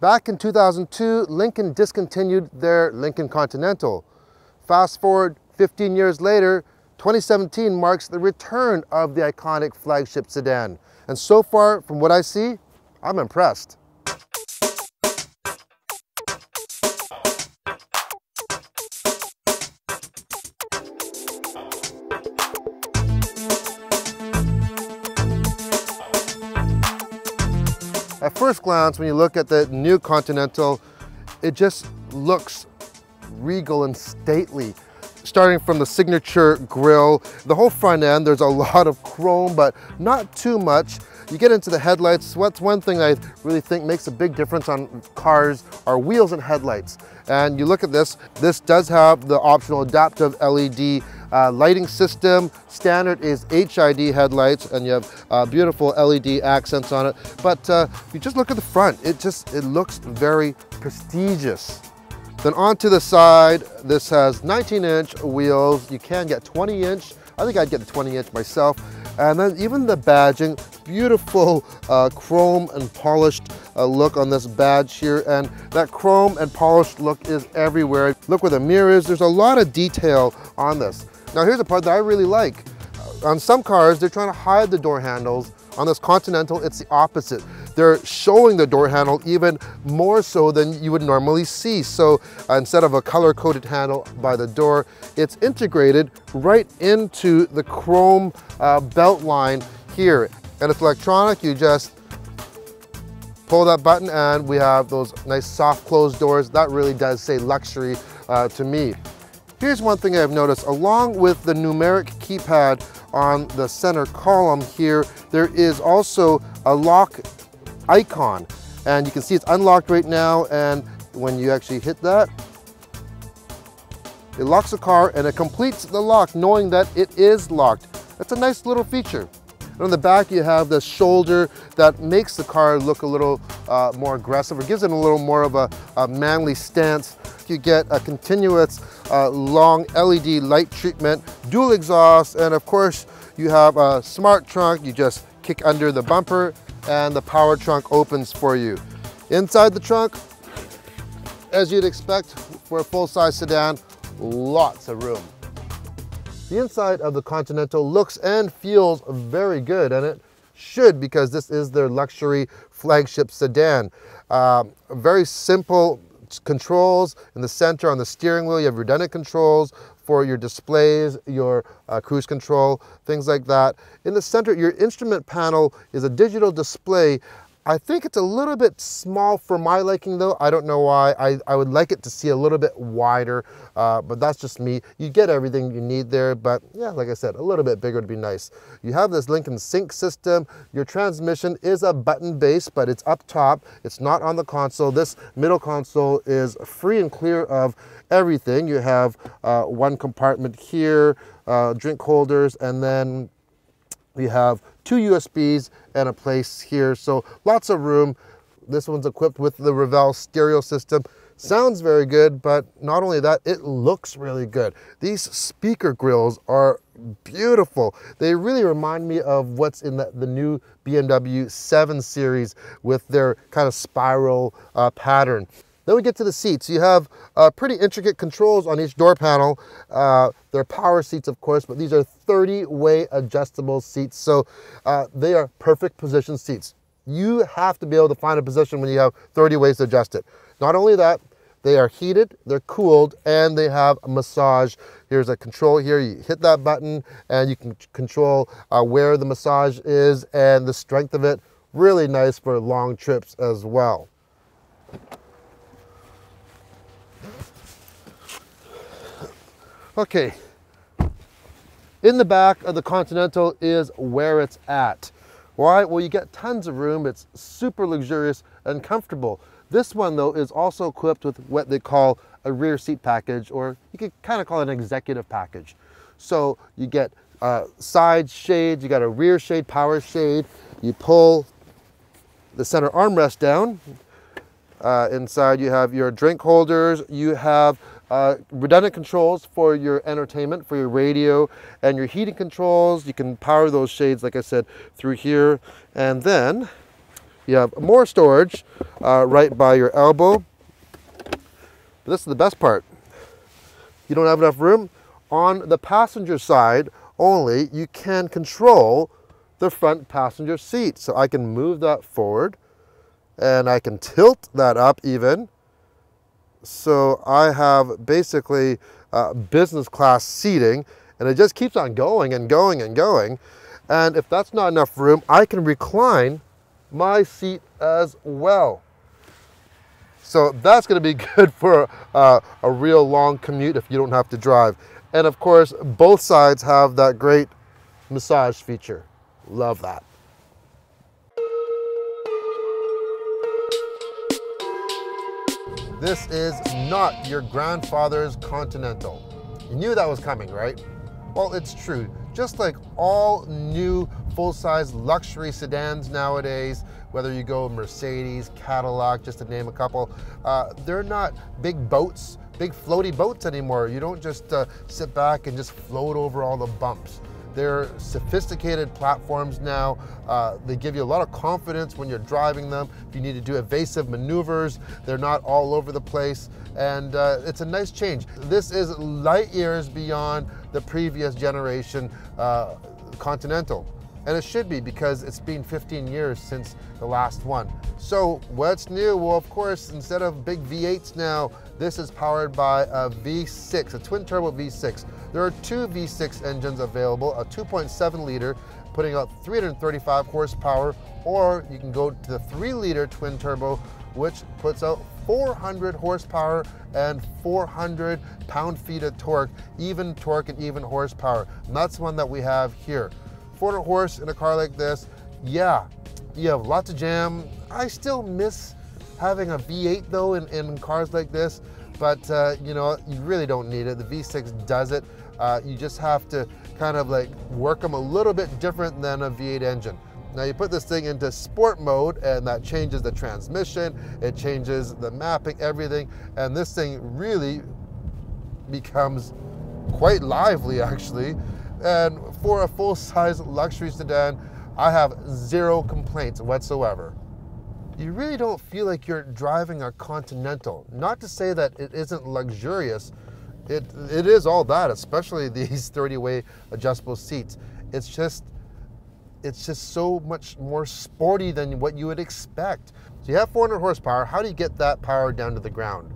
Back in 2002, Lincoln discontinued their Lincoln Continental. Fast forward 15 years later, 2017 marks the return of the iconic flagship sedan. And so far, from what I see, I'm impressed. At first glance, when you look at the new Continental, it just looks regal and stately. Starting from the signature grille, the whole front end, there's a lot of chrome, but not too much. You get into the headlights, what's one thing I really think makes a big difference on cars are wheels and headlights. And you look at this does have the optional adaptive LED lighting system. Standard is HID headlights, and you have beautiful LED accents on it. But you just look at the front, it looks very prestigious. Then onto the side, this has 19-inch wheels. You can get 20-inch. I think I'd get the 20-inch myself. And then even the badging, beautiful chrome and polished look on this badge here. And that chrome and polished look is everywhere. Look where the mirror is. There's a lot of detail on this. Now here's the part that I really like. On some cars, they're trying to hide the door handles. On this Continental, it's the opposite. They're showing the door handle even more so than you would normally see. So instead of a color-coded handle by the door, it's integrated right into the chrome belt line here. And it's electronic. You just pull that button and we have those nice soft closed doors. That really does say luxury to me. Here's one thing I've noticed. Along with the numeric keypad on the center column here, there is also a lock icon. And you can see it's unlocked right now, and when you actually hit that, it locks the car and it completes the lock knowing that it is locked. That's a nice little feature. And on the back you have the shoulder that makes the car look a little more aggressive, or gives it a little more of a manly stance. You get a continuous long LED light treatment, dual exhaust, and of course you have a smart trunk. You just kick under the bumper and the power trunk opens for you. Inside the trunk, as you'd expect for a full-size sedan, lots of room. The inside of the Continental looks and feels very good, and it should, because this is their luxury flagship sedan. Very simple controls in the center. On the steering wheel, you have redundant controls for your displays, your cruise control, things like that. In the center, your instrument panel is a digital display. I think it's a little bit small for my liking though. I don't know why. I would like it to see a little bit wider, but that's just me. You get everything you need there, but yeah, like I said, a little bit bigger would be nice. You have this Lincoln Sync system. Your transmission is a button base, but it's up top. It's not on the console. This middle console is free and clear of everything. You have one compartment here, drink holders, and then you have 2 USBs and a place here, so lots of room. This one's equipped with the Revell stereo system. Sounds very good, but not only that, it looks really good. These speaker grills are beautiful. They really remind me of what's in the new BMW 7 Series with their kind of spiral pattern. Then we get to the seats. You have pretty intricate controls on each door panel. They're power seats, of course, but these are 30-way adjustable seats, so they are perfect position seats. You have to be able to find a position when you have 30 ways to adjust it. Not only that, they are heated, they're cooled, and they have a massage. Here's a control here. You hit that button, and you can control where the massage is and the strength of it. Really nice for long trips as well. Okay, in the back of the Continental is where it's at. Why? Well, you get tons of room. It's super luxurious and comfortable. This one, though, is also equipped with what they call a rear seat package, or you could kind of call it an executive package. So you get side shades, you got a rear shade, power shade. You pull the center armrest down. Inside you have your drink holders. You have redundant controls for your entertainment, for your radio, and your heating controls. You can power those shades, like I said, through here. And then You have more storage right by your elbow. This is the best part. You don't have enough room. On the passenger side only, you can control the front passenger seat. So I can move that forward and I can tilt that up even. So I have basically business class seating, and it just keeps on going and going and going. And if that's not enough room, I can recline my seat as well. So that's going to be good for a real long commute if you don't have to drive. And of course, both sides have that great massage feature. Love that. This is not your grandfather's Continental. You knew that was coming, right? Well, it's true. Just like all new full-size luxury sedans nowadays, whether you go Mercedes, Cadillac, just to name a couple, they're not big boats, big floaty boats anymore. You don't just sit back and just float over all the bumps. They're sophisticated platforms now. They give you a lot of confidence when you're driving them. If you need to do evasive maneuvers, they're not all over the place. And it's a nice change. This is light years beyond the previous generation Continental. And it should be, because it's been 15 years since the last one. So what's new? Well, of course, instead of big V8s now, this is powered by a V6, a twin turbo V6. There are two V6 engines available, a 2.7 liter, putting out 335 horsepower, or you can go to the 3-liter twin turbo, which puts out 400 horsepower and 400 pound-feet of torque and even horsepower. And that's the one that we have here. 400 horse in a car like this, yeah, you have lots of jam. I still miss having a V8 though in cars like this, but you know, you really don't need it. The V6 does it. You just have to kind of like work them a little bit different than a V8 engine. Now you put this thing into sport mode and that changes the transmission, it changes the mapping, everything, and this thing really becomes quite lively actually. And for a full-size luxury sedan, I have zero complaints whatsoever. You really don't feel like you're driving a Continental. Not to say that it isn't luxurious. It is all that, especially these 30-way adjustable seats. It's just so much more sporty than what you would expect. So you have 400 horsepower. How do you get that power down to the ground?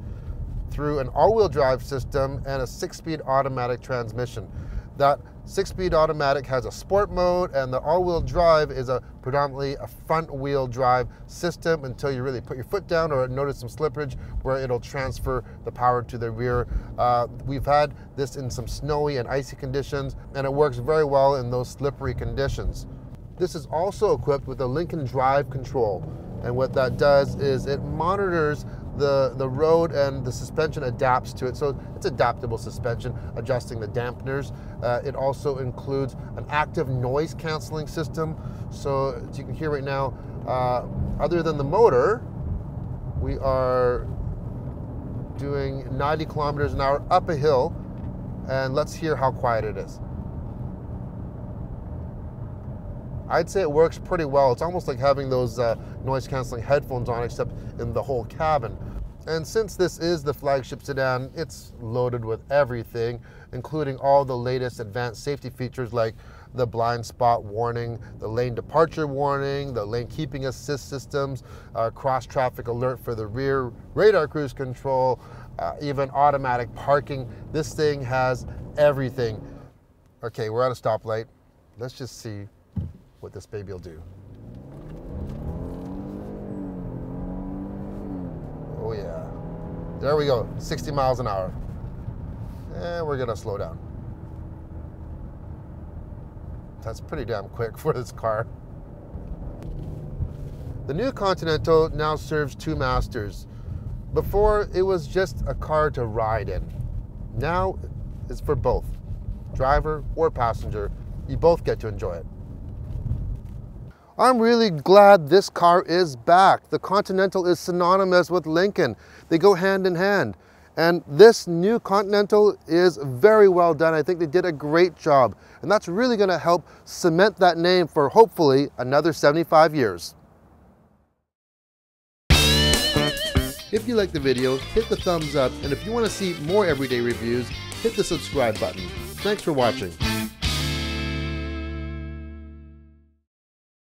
Through an all-wheel drive system and a 6-speed automatic transmission. That 6-speed automatic has a sport mode, and the all-wheel drive is predominantly a front-wheel drive system until you really put your foot down or notice some slippage where it'll transfer the power to the rear. We've had this in some snowy and icy conditions, and it works very well in those slippery conditions. This is also equipped with a Lincoln Drive control, and what that does is it monitors the road, and the suspension adapts to it. So it's adaptable suspension, adjusting the dampeners. It also includes an active noise canceling system. So as you can hear right now, other than the motor, we are doing 90 kilometers an hour up a hill, and let's hear how quiet it is. I'd say it works pretty well. It's almost like having those noise canceling headphones on, except in the whole cabin. And since this is the flagship sedan, it's loaded with everything, including all the latest advanced safety features like the blind spot warning, the lane departure warning, the lane keeping assist systems, cross traffic alert for the rear, radar cruise control, even automatic parking. This thing has everything. Okay, we're at a stoplight. Let's just see what this baby will do. Oh yeah, there we go, 60 miles an hour. And we're gonna slow down. That's pretty damn quick for this car. The new Continental now serves two masters. Before, it was just a car to ride in. Now, it's for both, driver or passenger. You both get to enjoy it. I'm really glad this car is back. The Continental is synonymous with Lincoln. They go hand in hand. And this new Continental is very well done. I think they did a great job. And that's really going to help cement that name for hopefully another 75 years. If you like the video, hit the thumbs up, and if you want to see more everyday reviews, hit the subscribe button. Thanks for watching.